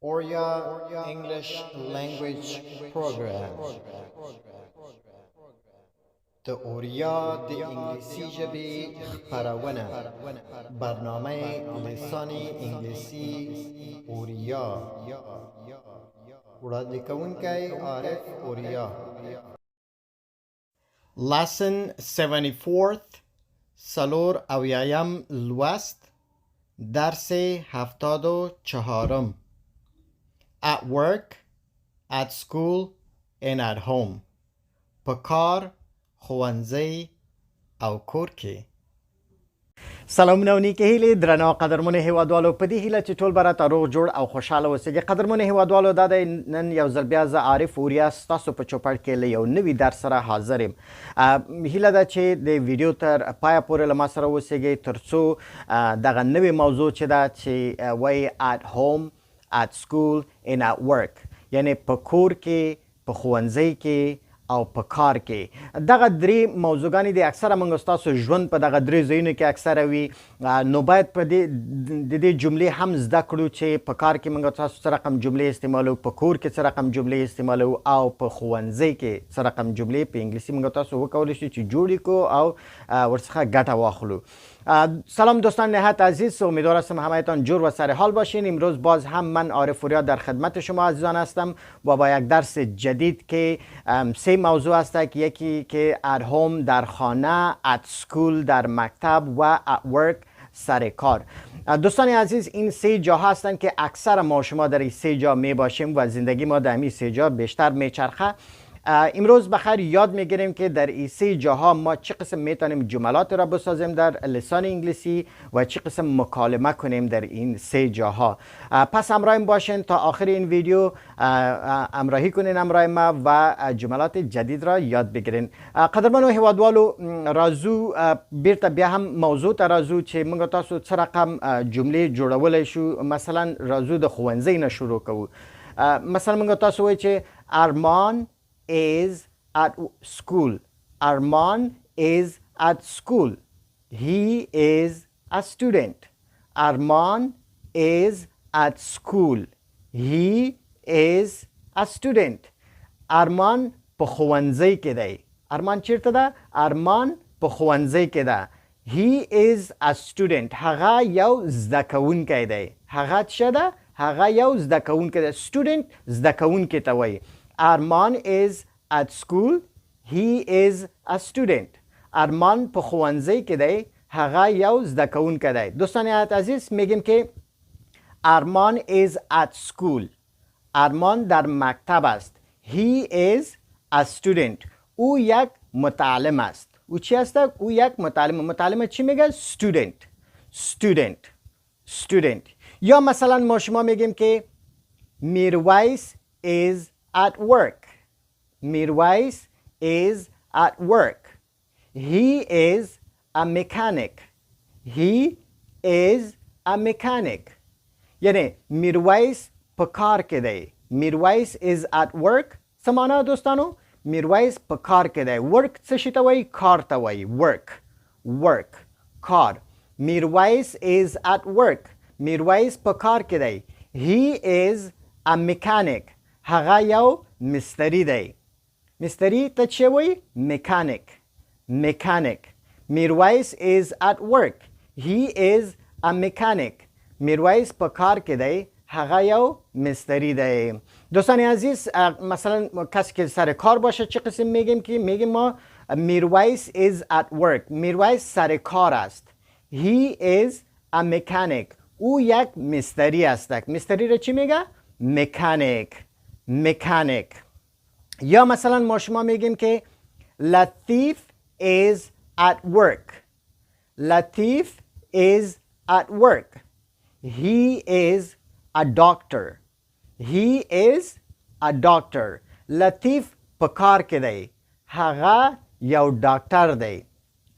Oria English Language Program. د اوریا د انګلیسي ژبې خپرونه برنامه لسانی انګلیسي اوریا وړاندې کوونکی عارف اوریا. Lesson 74th سلور اویایم لوست درس 74 At work, at school and at home. په کار، ښوونځی او کور کې. سلامونه او نیکې هیلې درنو قدرمنو هیوادوالو، په دې هیله چې ټول به راته روغ جوړ او خوشحاله اوسئ. قدرمنو هیوادوالو، دا دی نن یو ځل بیا زه عارف اوریا ستاسو په چوپړ کې له یو نوي درس سره حاضر یم. هیله ده چې د ویډیو تر پایه پورې له ما سره اوسئ تر څو دغه نوې موضوع چې ده چې وایي at home, at school and at work، یعنی په کور کې، په ښوونځی کې او په کار کې. دغه درې موضوعګانې د اکثره موږ ستاسو ژوند په دغه درې ځایونو کې اکثره وي، نو باید په دې جملې هم زده کړو چې په کار کې موږ تاسو څه رقم جملې استعمالو، په کور کې څه رقم جملې استعمالو او په ښوونځی کې څه رقم جملې په انګلیسي موږ تاسو وکولی شو چې جوړې کړو او ورڅخه ګټه واخلو. سلام دوستان نهایت عزیز، امیدوار هستم همهتان جور و سر حال باشین. امروز باز هم من عارف اوریا در خدمت شما عزیزان هستم و با یک درس جدید که سه موضوع است که یکی که at home در خانه، at school در مکتب و at work سر کار. دوستان عزیز، این سه جا هستند که اکثر ما شما در این سه جا می باشیم و زندگی ما در این سه جا بیشتر میچرخه. امروز بخیر یاد میگیریم که در این سه جاها ما چه قسم میتونیم جملات را بسازیم در لسان انگلیسی و چه قسم مکالمه کنیم در این سه جاها. پس همراه باشین تا آخر این ویدیو، همراهی کنین همراه ما و جملات جدید را یاد بگیرین. قدرمنو هیوادوالو، رازو بیرته بیا هم موضوع ته رازو چې موږ تاسو څه رقم جملې جوړولی شو. مثلا رازو د ښوونځی نه شروع کوو. مثلا موږ تاسو وایو چې ارمان is at school. Arman is at school. He is a student. Arman is at school. He is a student. Arman په ښوونځی کې دی. ارمان چیرته ده؟ ارمان په ښوونځی کې ده. He is a student. هغه یو زده کوونکی دی. هغه څه ده؟ هغه یو زده کوونکی دی. student زده کوونکی ته وایي. Arman is at school. He is a student. Arman په ښوونځی کې دی. هغه یو زده کوونکی دی. دوستان عزیز، میگیم که Arman is at school. Arman در مکتب است. He is a student. او یک متعلم است. او چی است؟ او یک متعلم. متعلم چی میگه؟ student. student. student. یا مثلا ما شما میگیم که میرویس is at work. Mirwais is at work. He is a mechanic. He is a mechanic. یعنی میرویس په کار کې دی. میرویس is at work. څه معنا دوستانو؟ میرویس په کار کې دی. work څه شي ته وایي؟ کار ته وایي. work. work. کار. میرویس is at work. میرویس په کار کې دی. He is a mechanic. هغه یو مستری دی. مستری ته چی وایي؟ mechanic. mechanic. میرویس is at work. He is a mechanic. میرویس په کار کې دی. هغه یو مستری دی. دوستان عزیز، مثلا کسی که سر کار باشه چه قسم میگیم؟ که میگیم ما میرویس is at work. میرویس سر کار است. He is a mechanic. او یک مستری است. مستری را چی میگه؟ mechanic. mechanic. یا مثلا ما شما میگیم که لطیف is at work. لطیف is at work. He is a doctor. He is a doctor. لطیف په کار کې دی. هغه یو ډاکټر دی.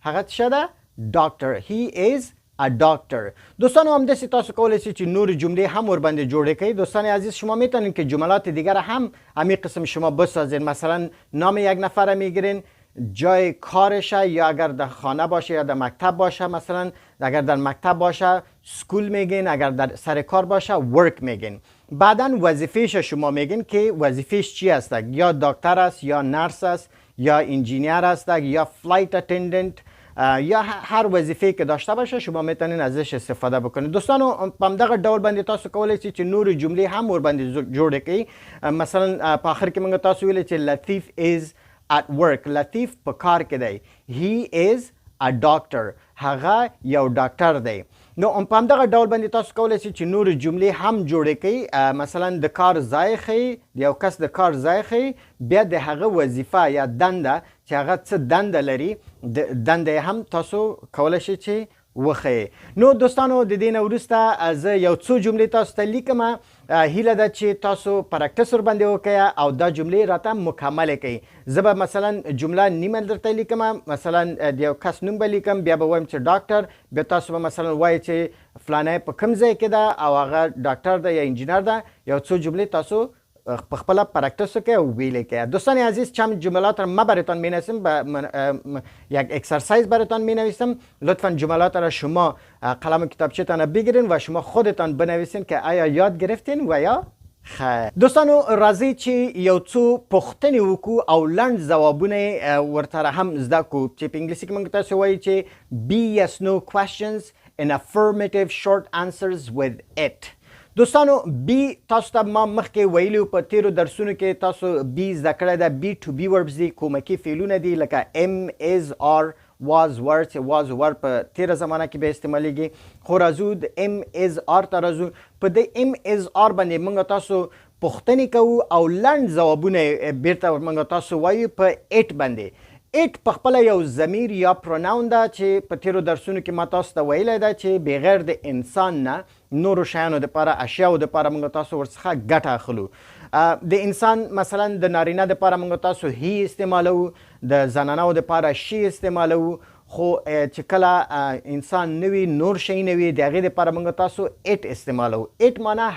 هغه څه ده؟ doctor. He is a doctor. دوستانو، همداسې تاسو کولی شئ چې نور جملې هم ورباندې جوړې کړئ. دوستان عزیز، شما میتونید که جملات دیگر هم همین قسم شما بسازید. مثلا نام یک نفر میگیرین، جای کارشه، یا اگر در خانه باشه یا در مکتب باشه. مثلا اگر در مکتب باشه سکول میگین، اگر در سر کار باشه ورک میگین. بعدا وظیفهش شما میگین که وظیفهش چی است، یا دکتر است یا نرس است یا انجینیر است یا فلایت اتندنت یا هر وظیفه که داشته باشه شما میتونین ازش استفاده بکنید. دوستانو په دغه ډول باندې تاسو کولی شئ چې نور جملې هم ور باندې جوړ کړئ. مثلا په اخر کې موږ تاسو ویل چې لطیف is at work. لطیف په کار کې دی. He is a doctor. هغه یو ډاکټر دی. نو په دغه ډول باندې تاسو کولی شئ چې نور جملې هم جوړې کړئ. مثلا د کار ځای ښیي، د یو کس د کار ځای ښیي، بیا د هغه وظیفه یا دنده چې هغه څه دنده لري دنده هم تاسو کولی شئ چې وښیئ. نو دوستانو د دې نه وروسته زه یو څو جملې تاسو ته لیکم. هیله ده چې تاسو پراکټس ورباندې وکړئ او دا جملې راته مکملې کړئ. زه به مثلا جمله نیمه درته لیکم، مثلا د یو کس نوم به لیکم، بیا به وایم چې ډاکټر، بیا تاسو به مثلا وایئ چې فلانی په کوم ځای کې ده او هغه ډاکټر ده یا انجینر ده. یو څو جملې تاسو په خپل پرکتس کردید و ویلی کرد. دوستان عزیز چند جملات را ما براتون می نویسم، یک اکسرسایز براتون می نویسم. لطفا جملات را شما قلم و کتابچه‌تان بگیرین و شما خودتان بنویسین که آیا یاد گرفتین و یا خیر. دوستانو راځي چې یو څو پوښتنې وکړو او لنډ ځوابونه ورته هم زده کړو چې په انګلیسي کې موږ تاسو وایي چې be yes no questions and affirmative short answers with it. دوستانو بی تاسو ته ما مخکې ویلو په تیرو درسونو کې تاسو بی زده کړی ده. بی ټو بی وربز دي، کومکي فعلونه دي لکه ام از آر واز ور چې واز ور په تیره زمانه کې به استعمالیږي. خو راځو د ام از آر ته راځو. په د ام از آر باندې موږ تاسو پوښتنې کوو او لنډ ځوابونه بیرته موږ تاسو وایو په ایټ باندې. ایټ په خپله یو ضمیر یا پروناون ده چې په تیرو درسونو کې ما تاسو ته ویلی ده چې بغیر د انسان نه نورو شیانو دپاره اشیاو دپاره موږ تاسو ورڅخه ګټه اخلو. د انسان مثلا د نارینه دپاره موږ تاسو هی استعمالوو، د زنانو دپاره شی استعمالوو. خو چې کله انسان نوي نور شی نوي د هغې دپاره موږ تاسو ایټ استعمالوو. ایټ معنی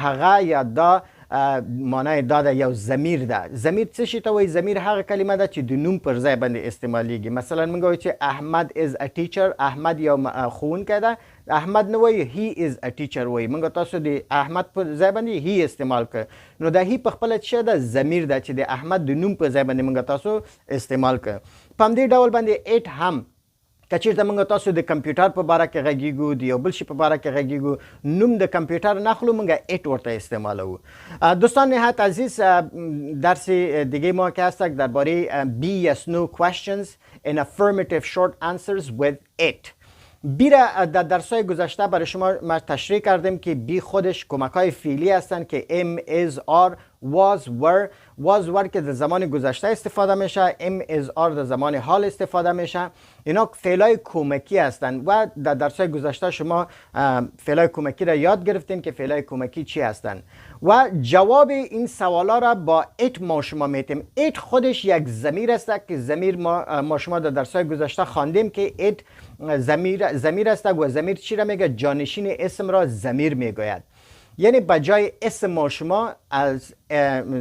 هغه یا دا معنی دا ده یو ضمیر ده. ضمیر څه شي ته وایي؟ ضمیر هغه کلمه ده چې د نوم پر ځای باندې استعمالیږي. مثلا موږ وایو چې احمد از ا ټیچر، احمد یو ښوونکی ده. احمد نه وایي هی از ا ټیچر وایي. موږ تاسو د احمد پر ځای باندې هی استعمال کړ. نو دا هی په خپله څه ده؟ ضمیر ده چې د احمد د نوم پر ځای باندې موږ تاسو استعمال کړ. په همدې ډول باندې ایټ هم که چیرته موږ تاسو د کمپیوټر په باره کې غږیږو، د یو بل شي په باره کې غږیږو، نوم د کمپیوټر نخلو موږ ایټ ورته استعمالوو. دوستان نهایت عزیز درس دیگه ما که هستک درباره be yes no questions and affirmative short answers with it. بی را در درسای گذشته برای شما ما تشریح کردیم که بی خودش کمک‌های فعلی هستند که ام از آر was were که در زمان گذشته استفاده میشه، ام از آر در زمان حال استفاده میشه. اینا فعلای کمکی هستند و در درسای گذشته شما فعلای کمکی را یاد گرفتین که فعلای کمکی چی هستند و جواب این سوالا را با ایت ما شما میتیم. ایت خودش یک ضمیر است که ضمیر ما شما در درسای گذشته خواندیم که ایت ضمیر است و ضمیر چی را میگه؟ جانشین اسم را ضمیر میگوید. یعنی بجای اسم ما شما از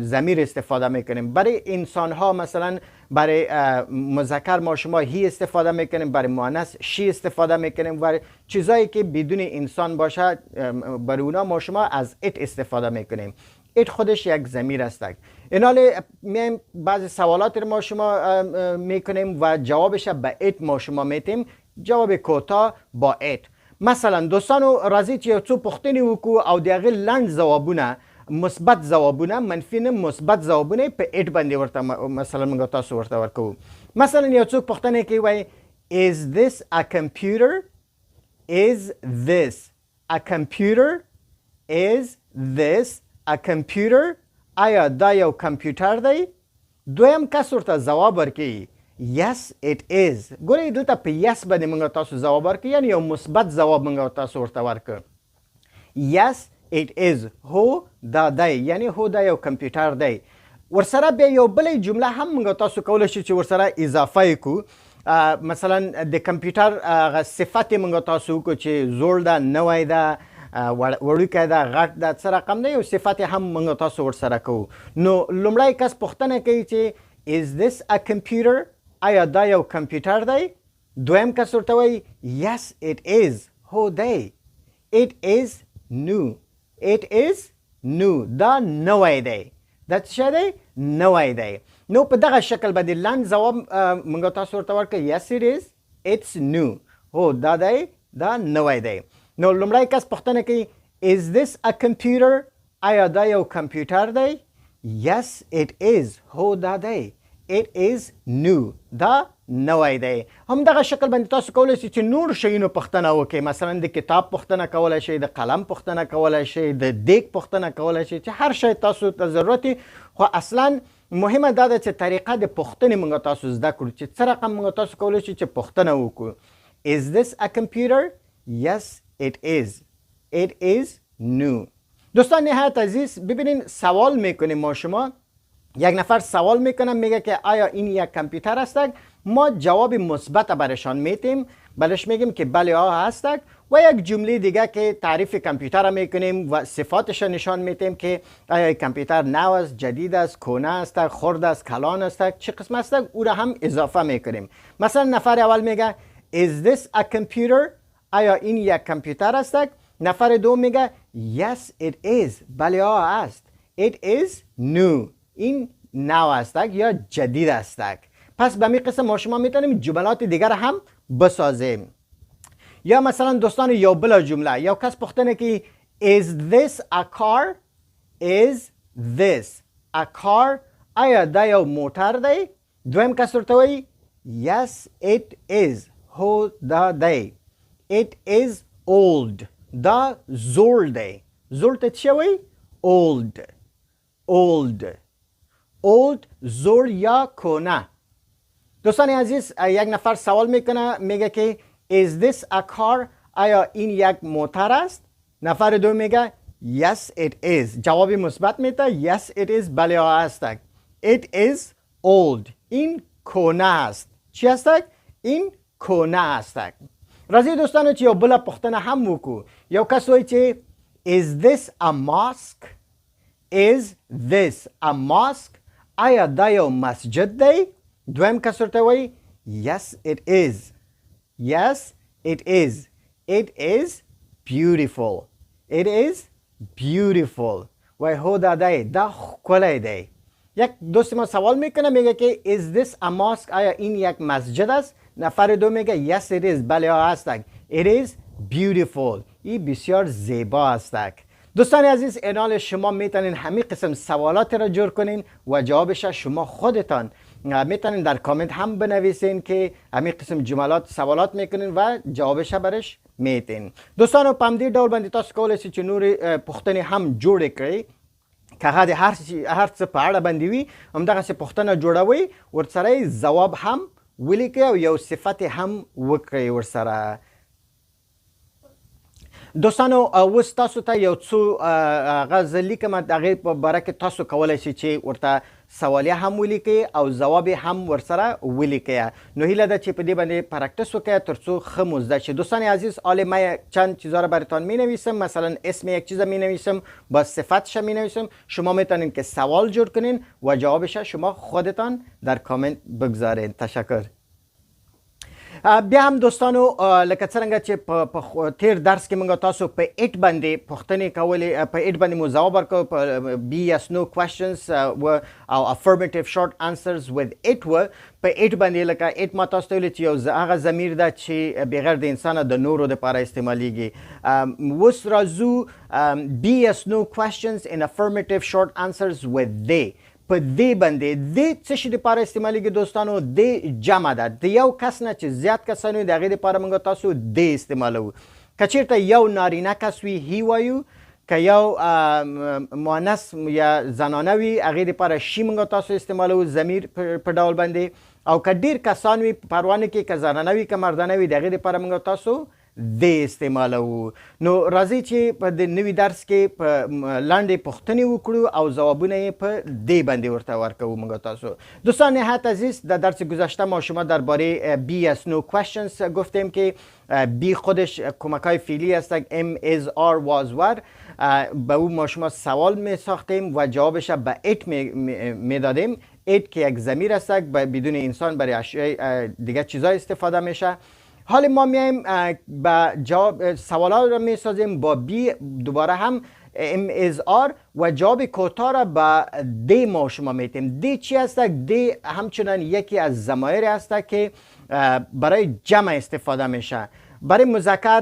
ضمیر استفاده میکنیم. برای انسان ها مثلا برای مذکر ما شما هی استفاده میکنیم، برای مؤنث شی استفاده میکنیم، برای چیزایی که بدون انسان باشه برای اونا ما شما از ایت استفاده میکنیم. ایت خودش یک ضمیر است. ایناله میایم بعضی سوالات رو ما شما میکنیم و جوابش به ایت ما شما میتیم. جواب کوتاه با ایت. مثلا دوستانو راځي چې یو څو پوښتنې وکړو او د هغې لنډ ځوابونه، مثبت ځوابونه، منفي نه مثبت ځوابونه په ایټ باندې ورته مثلا موږ تاسو ورته ورکوو. مثلا یو څوک پوښتنه کوي وایي is this a computer؟ is this a computer؟ is this a computer؟ آیا دا یو کمپیوټر دی؟ دویم کس ورته ځواب ورکوي yes it is. ګورئ دلته په yes باندې موږ تاسو ځواب ورکړو، یعنی یو مثبت ځواب موږ تاسو ورته ورکړو. yes it is، هو دا دی، یعنی هو دا یو کمپیوټر دی. ورسره بیا یو بلې جمله هم موږ تاسو کولی شو چې ورسره اضافه کړو. مثلا د کمپیوټر هغه صفت موږ تاسو وکړو چې زوړ ده، نوی ده، وړوکی ده، غټ ده، څه رقم ده، یو صفت هم موږ تاسو ورسره کوو. نو لومړی کس پوښتنه کوي چې is this a computer؟ آیا دا یو کمپیوټر دی؟ دویم کس ورته وایي yes it is، هو دی. It is new. It is new. دا نوی دی. دا څه دی؟ نوی دی. نو په دغه شکل باندې لاند ځواب موږ تاسو ورته ورکړو yes it is. It's new. هو دا دی. دا نوی دی. نو لومړی کس پوښتنه کوي is this a computer؟ آیا دا یو کمپیوټر دی؟ yes it is. هو دا دی. It is new. دا نوی دی. هم دغه شکل باندې تاسو کولی شئ چې نور شیونو پوښتنه وکړئ. مثلا د کتاب پوښتنه کولی شئ، د قلم پوښتنه کولی شئ، د دیګ پوښتنه کولی شئ، چې هر شی تاسو ته ضرورت وي. خو اصلا مهمه دا ده چې طریقه د پوښتنې موږ تاسو زده کړو چې څه رقم موږ تاسو کولی شئ چې پوښتنه وکړو. Is this a computer? Yes it is. It is new. دوستان نهایت عزیز ببینین سوال میکنیم ما شما. یک نفر سوال میکنه میگه که آیا این یک کامپیوتر هستک؟ ما جواب مثبت برشان میتیم، بلش میگیم که بله هستک و یک جمله دیگه که تعریف کامپیوتر میکنیم و صفاتش نشان میتیم که آیا کامپیوتر نو است، جدید است، کهنه است، خرد است، کلان است، چه قسم است، او را هم اضافه میکنیم. مثلا نفر اول میگه Is this a computer؟ آیا این یک کامپیوتر هستک؟ نفر دوم میگه Yes it is. بله است. It is new. این نو استک یا جدید استک. پس به می قسم ما شما میتونیم جملات دیگر هم بسازیم. یا مثلا دوستان یا بلا جمله یا کس پوښتنه که Is this a car؟ Is this a car؟ آیا دا یو موټر دی؟ دویم کس ورته وایي Yes it is. هو دا دی. It is old. دا زوړ دی. زوړ ته څه وایي؟ Old. Old. Old زوړ یا کهنه. دوستان عزیز یک نفر سوال میکنه میگه که Is this a car؟ آیا این یک موتر است؟ نفر دو میگه Yes it is. جوابی مثبت میده Yes it is. بله است. It is old. این کهنه است. چی است؟ این کهنه است. راځي دوستانو چې یو بله پوښتنه هم وکړو. یو کس وایي چې Is this a mosque؟ Is this a mosque؟ آیا دا یو مسجد دی؟ دویم کس ورته وایي Yes it is. Yes it is. It is beautiful. It is beautiful. وای هو دا دی. دا ښکلی دی. یک دوست ما سوال میکنه میگه که Is this a mosque؟ آیا این یک مسجد است؟ نفر دو میگه Yes it is. بله هستک. It is beautiful. این بسیار زیبا هستک. دوستان عزیز اینال شما میتونین همین قسم سوالات را جور کنین و جوابش شما خودتان میتونین در کامنت هم بنویسین که همین قسم جملات سوالات میکنین و جوابش برش میتین. دوستانو په همدې ډول باندې تاسو کولی شئ چې نورې پوښتنې هم جوړې کړئ که هغه د هر څه په اړه باندې وي همدغسې پوښتنه جوړوئ ورسره ځواب هم ولیکئ او یو صفت هم وکړئ ورسره. دوستانو اوس تاسو ته یو څو هغه زه لیکم د هغې په باره کې تاسو کولی شئ چې ورته سوالیه هم ولیکئ او ځواب هم ورسره ولیکئ. نو هیله ده چې په دې باندې پرکتس وکړئ تر څو ښه مو زده شي. دوستان عزیز حالا من چند چیزا را براتان می نویسم. مثلا اسم یک چیز می نویسم با صفتش می نویسم. شما میتونین که سوال جور کنین و جوابش شما خودتان در کامنت بگذارین. تشکر. بیا هم دوستانو لکه څرنګه چې په تیر درس کې موږ تاسو په ایټ باندې پوښتنې کولې په ایټ باندې مو ځواب ورکړو په بی یس نو کوېسچنز او افرمیټیو شارټ انسرز with ایټ و په ایټ باندې لکه ایټ ما تاسو ته ویلي چې یو هغه ضمیر ده چې بغیر د انسانه د نورو دپاره استعمالیږي. اوس راځو بی یس نو کوېسچنز ان افرمیټیو شارټ انسرز with they. په دې باندې د څه شي دپاره استعمالیږي دوستانو؟ د جمع ده. د یو کس نه چې زیات کسان وي د هغې دپاره موږ تاسو د استعمالوو. که چېرته یو نارینه کس وي هی وایو، که یو مؤنث یا زنانه وي هغې دپاره شي موږ تاسو استعمالوو ضمیر په ډول باندې. او که ډېر کسان وي په پروا نه کې که زنانه وي که مردانه وي د هغې دپاره موږ تاسو د استعمالوو. نو راځئ چې په د نوي درس کې په لنډې پوښتنې وکړو او ځوابونه یې په دې باندې ورته ورکوو موږ تاسو. دوستان نهایت عزیز در درس گذشته ما شما درباره بی یس نو کوېسچنز گفتیم که بی خودش کمک‌های فعلی هستند. ام از آر واز ور. به او ما شما سوال می ساختیم و جوابش به ایت می دادیم. ایت که یک ضمیر است بدون انسان برای اشیاء دیگه چیزای استفاده میشه. حالی ما میایم با جواب سوالا رو میسازیم با بی، دوباره هم ام از آر و جواب کوتاه را با دی ما شما میتیم. دی چی هست؟ دی همچنان یکی از ضمایر هست که برای جمع استفاده میشه. برای مذکر،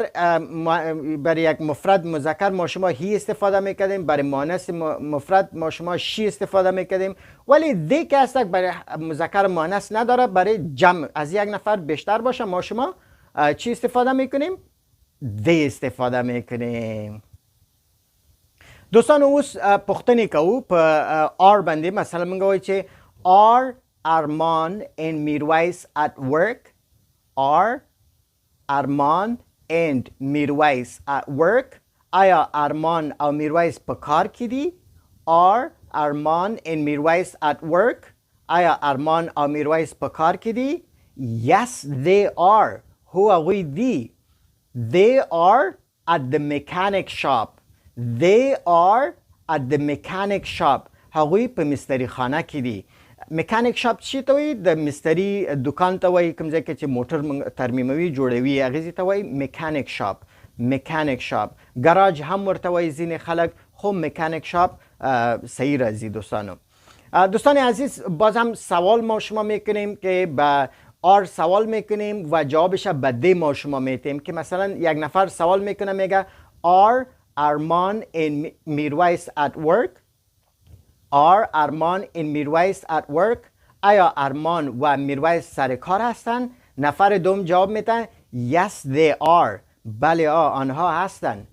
برای یک مفرد مذکر ما شما هی استفاده میکردیم، برای مؤنث مفرد ما شما شی استفاده میکردیم، ولی دی که هست برای مذکر مؤنث نداره، برای جمع از یک نفر بیشتر باشه ما شما چی استفاده میکنیم؟ دی استفاده میکنیم. دوستان اوس پختنی که او په آر بنده مثلا منگوی چه آر ارمان and میرویس at work. آر ارمان and میرویس at work. آیا ارمان او میرویس په کار کی دی؟ آر ارمان and میرویس at work. آیا ارمان او میرویس په کار کی دی؟ Yes they are. هو هغوی دی. They are at the mechanic shop. They are at the mechanic shop. هغوی په مستری خانه کې دي. مکانیک شاپ چی ته وایي؟ د مستری دکان ته وایي، کوم ځای کې چې موټر ترمیموي جوړوي هغې ته وایي مکانیک شاپ. مکانیک شاپ. ګراج هم ورته وایي ځینې خلک، خو مکانیک شاپ صحیح راځي دوستانو. دوستان عزیز باز هم سوال ما شما میکنیم که با آر سوال میکنیم و جوابش به دی ما شما میتیم که مثلا یک نفر سوال میکنه میگه آر ارمان and میرویس at work. آر ارمان and میرویس at work. آیا ارمان و میرویس سر کار هستن؟ نفر دوم جواب میده Yes they are. بله آنها هستن.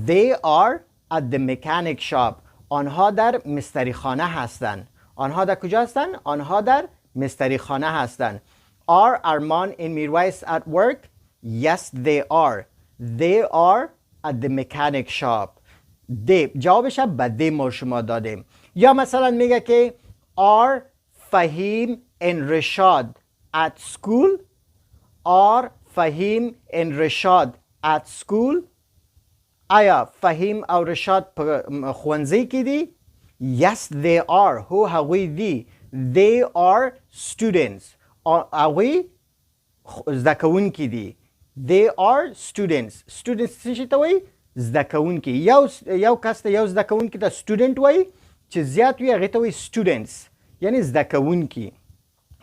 They are at the mechanic shop. آنها در مستری خانه هستن. آنها در کجا هستن؟ آنها در مستری خانه هستن. Are ارمان and میرویس at work? Yes they are. They are at the mechanic shop. دی جوابش به دی ما شما دادیم. یا مثلا میگه که are فهیم and رشاد at school. are فهیم and رشاد at school. آیا فهیم او رشاد په ښوونځي کې دي؟ Yes they are. هو هغوی دي. They are students. هغوی زده کوونکي دي. They are students. Students څه ته وایي؟ زده کوونکي. یو کس ته یو زده کوونکي ته student وایي، چې زیات وي هغې ته وایي students، یعنی زده کوونکي.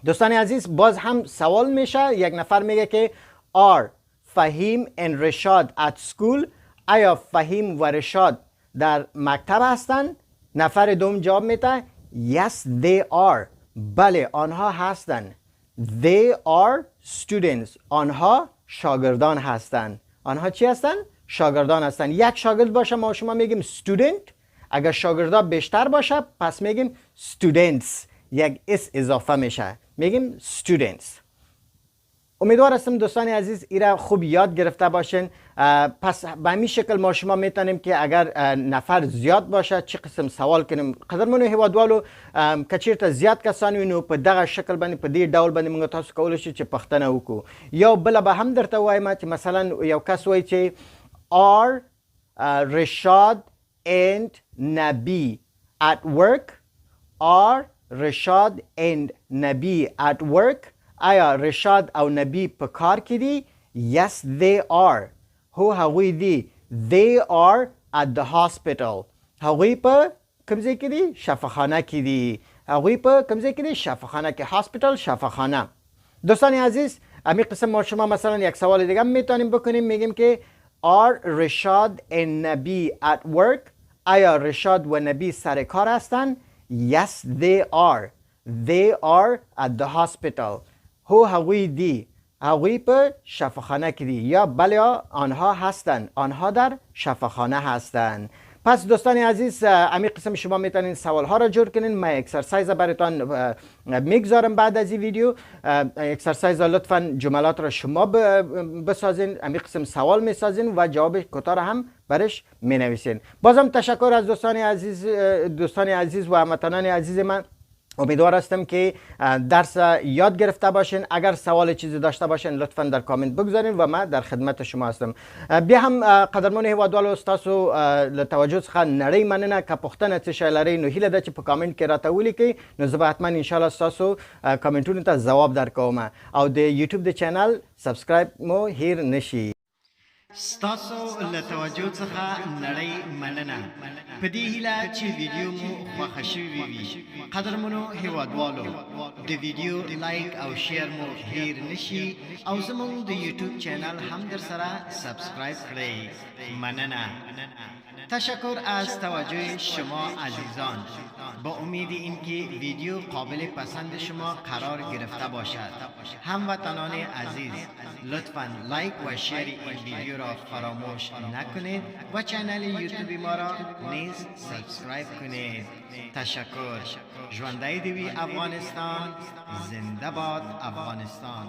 دوستان عزیز باز هم سوال میشه، یک نفر میگه که are فهیم and رشاد at school. آیا فهیم و رشاد در مکتب هستن؟ نفر دوم جواب میده Yes they are. بله آنها هستن. They are students. آنها شاگردان هستن. آنها چی هستن؟ شاگردان هستن. یک شاگرد باشه ما شما میگیم student. اگر شاگردا بیشتر باشه پس میگیم students. یک اس اضافه میشه میگیم students. امیدوار هستم دوستان عزیز ایره خوب یاد گرفته باشین. پس به همین شکل ما شما میتونیم که اگر نفر زیاد باشه چه قسم سوال کنیم. قدرمنو هیوادوالو که چیرته زیاد کسان وي نو په دغه شکل باندې په دې ډول باندې موږ تاسو کولی شو چې پښتنه وکړو. یو بله به هم درته وایم چې مثلا یو کس وایي چې are رشاد and نبی at work. are رشاد and نبی at work. آیا رشاد او نبی په کار کې دي؟ Yes they are. هو هغوی دي. They are at the hospital. هغوی په کوم ځای کې دي؟ شفاخانه کې دي. هغوی په کوم ځای کې دي؟ شفاخانه کې. hospital شفاخانه. دوستان عزیز امی قسم ما شما مثلا یک سوال دیگه میتونیم بکنیم. میگیم که are رشاد and نبی at work. آیا رشاد و نبی سر کار هستن؟ Yes they are. They are at the hospital. هو هغوی دی. هغوی په شفاخانه کې دی. یا بله آنها هستند. آنها در شفاخانه هستند. پس دوستان عزیز امی قسم شما میتونین سوال ها را جور کنین. من اکسرسایز براتون میگذارم بعد از این ویدیو. اکسرسایز لطفا جملات را شما بسازین. امی قسم سوال میسازین و جواب کوتاه را هم برش مینویسین. بازم تشکر از دوستان عزیز و هموطنان عزیز من امیدوار هستم که درس یاد گرفته باشین. اگر سوال چیزی داشته باشین لطفا در کامنت بگذارین و من در خدمت شما هستم. بیا هم قدرمن هیوادوالو تاسو له توجه څخه نړۍ مننه. که پوښتنه څه شی لرئ نو هیله ده چې په کامنت کې راته ولیکئ، نو زه به حتما ان شاء الله تاسو کامنټونو ته ځواب درکوم. او د یوټیوب د چینل سبسکرایب مو هیر نشي. ستاسو له توجه څخه نړۍ مننه. په دې هیله چې ویډیو مو خوښه شوې وي. قدرمنو هیوادوالو، د ویډیو لایک او شیر مو هیر نشي او زموږ د یوټیوب چینل هم در سره سبسکرایب کړئ. مننه. تشکر از توجه شما عزیزان. با امید اینکه ویدیو قابل پسند شما قرار گرفته باشد. هموطنان عزیز، لطفاً لایک و شیر این ویدیو را فراموش نکنید و چینل یوتیوب ما را نیز سابسکرایب کنید. تشکر. ژوندی دوی افغانستان. زنده باد افغانستان.